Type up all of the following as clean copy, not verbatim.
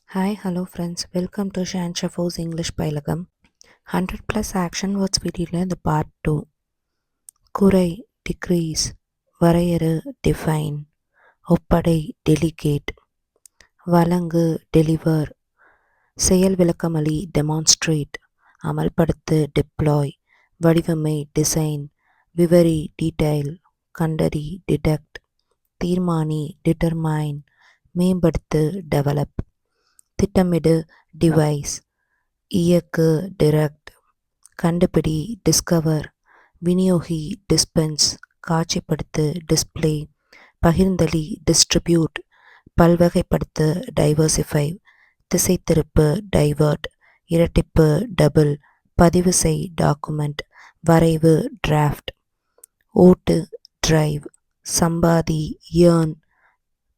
Hi, hello friends. Welcome to Shan Shafo's English Pailagam. 100 plus action words வீடியோல இந்த part 2. குறை decrease, வரையறு define, ஒப்படை delegate, வழங்கு deliver, செயல் விளக்கமளி demonstrate, அமல்படுத்து deploy, வடிவமை design, விவரி detail, கண்டறி detect, தீர்மானி determine, மேம்படுத்து develop, திட்டமிடு டிவைஸ், இயக்கு டிரெக்ட், கண்டுபிடி டிஸ்கவர், விநியோகி டிஸ்பென்ஸ், காட்சிப்படுத்து டிஸ்ப்ளே, பகிர்ந்தளி டிஸ்ட்ரிபியூட், பல்வகைப்படுத்து டைவர்சிஃபை, திசை திருப்பு டைவர்ட், இரட்டிப்பு டபுள், பதிவு செய் டாக்குமெண்ட், வரைவு டிராஃப்ட், ஓட்டு டிரைவ், சம்பாதி ஏர்ன்,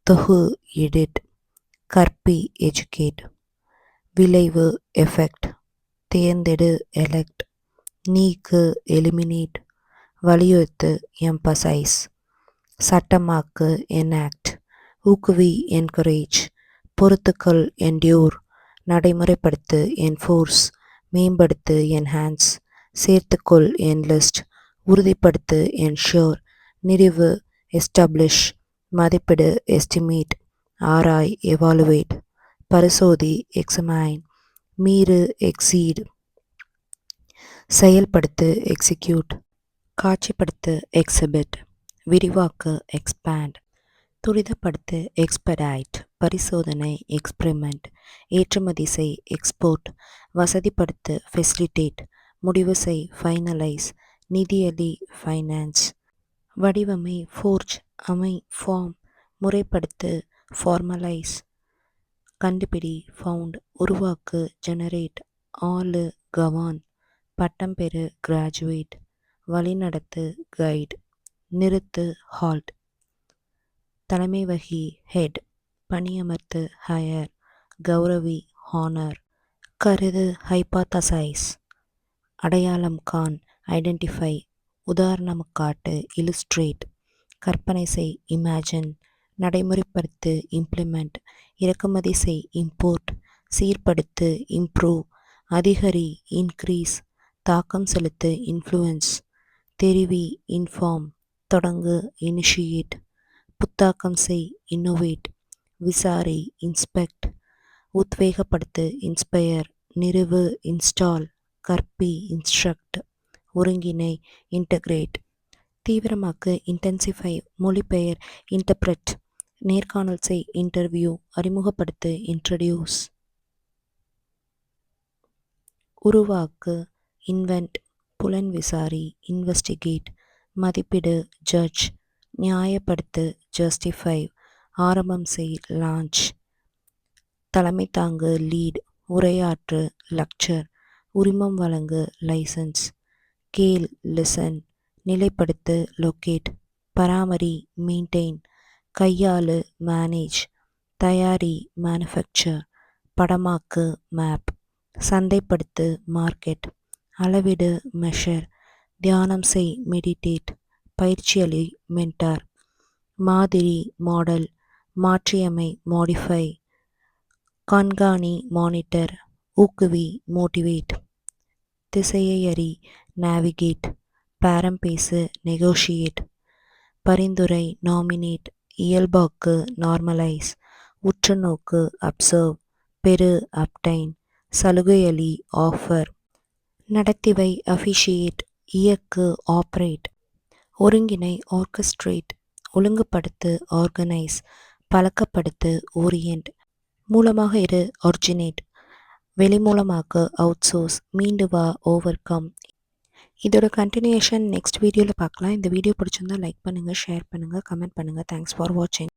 தொகு எடிட், கற்பி எஜுகேட், விளைவு எஃபெக்ட், தேர்ந்தெடு எலெக்ட், நீக்கு எலிமினேட், வலியுறுத்து எம்பசைஸ், சட்டமாக்கு எனாக்ட், ஊக்குவி என்கரேஜ், பொறுத்துக்கொள் என்டியூர், நடைமுறைப்படுத்து என்ஃபோர்ஸ், மேம்படுத்து என்ஹான்ஸ், சேர்த்துக்கொள் என்லிஸ்ட், உறுதிப்படுத்து என்ஷூர், நிறுவு எஸ்டாப்ளிஷ், மதிப்பிடு எஸ்டிமேட், ஆராய் எவாலுவேட், பரிசோதி எக்ஸமைன், மீறு எக்ஸீட், செயல்படுத்து எக்ஸிக்யூட், காட்சிப்படுத்து எக்ஸிபிட், விரிவாக்கு எக்ஸ்பேண்ட், துரிதப்படுத்து எக்ஸ்பெடைட், பரிசோதனை எக்ஸ்பிரிமெண்ட், ஏற்றுமதி செய் எக்ஸ்போர்ட், வசதிப்படுத்து ஃபெசிலிட்டேட், முடிவு செய் ஃபைனலைஸ், நிதியளி ஃபைனான்ஸ், வடிவமை ஃபோர்ஜ் அமை ஃபார்ம், முறைப்படுத்து ஃபார்மலைஸ், கண்டுபிடி ஃபவுண்ட், உருவாக்கு ஜெனரேட், ஆளு கவான், பட்டம் பெறு கிராஜுவேட், வழிநடத்து கைட், நிறுத்து ஹால்ட், தலைமை வகி ஹெட், பணியமர்த்து ஹயர், கௌரவி ஹானர், கருது ஹைபாத்தசைஸ், அடையாளம் காண் ஐடென்டிஃபை, உதாரணம் காட்டு இல்லுஸ்ட்ரேட், கற்பனை செய் இமேஜின், நடைமுறைப்படுத்து இம்ப்ளிமெண்ட், இறக்குமதி செய் இம்போர்ட், சீர்படுத்து இம்ப்ரூவ், அதிகரி இன்க்ரீஸ், தாக்கம் செலுத்து இன்ஃப்ளூயன்ஸ், தெரிவி இன்ஃபார்ம், தொடங்கு இனிஷியேட், புத்தாக்கம் செய் இன்னோவேட், விசாரி இன்ஸ்பெக்ட், உத்வேகப்படுத்து இன்ஸ்பயர், நிறுவு இன்ஸ்டால், கற்பி இன்ஸ்ட்ரக்ட், ஒருங்கிணை இன்டகிரேட், தீவிரமாக்கு இன்டென்சிஃபை, மொழிபெயர் இன்டர்பிரெட், நேர்காணல் செய் இன்டர்வியூ, அறிமுகப்படுத்து இன்ட்ரடியூஸ், உருவாக்கு இன்வென்ட், புலன் விசாரி இன்வெஸ்டிகேட், மதிப்பிடு ஜட்ஜ், நியாயப்படுத்து ஜஸ்டிஃபை, ஆரம்பம் செய் லான்ச், தலைமை தாங்கு லீட், உரையாற்று லெக்சர், உரிமம் வழங்கு லைசன்ஸ், கேள் லிசன், நிலைப்படுத்து லொக்கேட், பராமரி மெயின்டெயின், கையாளு மேனேஜ், தயாரி மேனுஃபேக்சர், படமாக்கு மேப், சந்தைப்படுத்து மார்க்கெட், அளவிடு மெஷர், தியானம் செய் மெடிடேட், பயிற்சியளி மென்டார், மாதிரி மாடல், மாற்றியமை மாடிஃபை, கண்காணி மானிட்டர், ஊக்குவி மோட்டிவேட், திசையை அறி நேவிகேட், பேரம் பேசு நெகோஷியேட், பரிந்துரை நாமினேட், இயல்பாக்கு நார்மலைஸ், உற்றுநோக்கு அப்சர்வ், பெரு அப்டைன், சலுகையளி ஆஃபர், நடத்திவை அஃபிஷியேட், இயக்கு ஆப்ரேட், ஒருங்கிணை ஆர்கஸ்ட்ரேட், ஒழுங்குபடுத்து ஆர்கனைஸ், பழக்கப்படுத்து ஓரியன்ட், மூலமாக இரு ஒரிஜினேட், வெளிமூலமாக்கு அவுட்சோர்ஸ், மீண்டு வா ஓவர் கம். இதோட கண்டினியூஷன் நெக்ஸ்ட் வீடியோவில் பார்க்கலாம். இந்த வீடியோ பிடிச்சிருந்தா லைக் பண்ணுங்கள், ஷேர் பண்ணுங்கள், கமெண்ட் பண்ணுங்கள். தேங்க்ஸ் ஃபார் வாட்சிங்.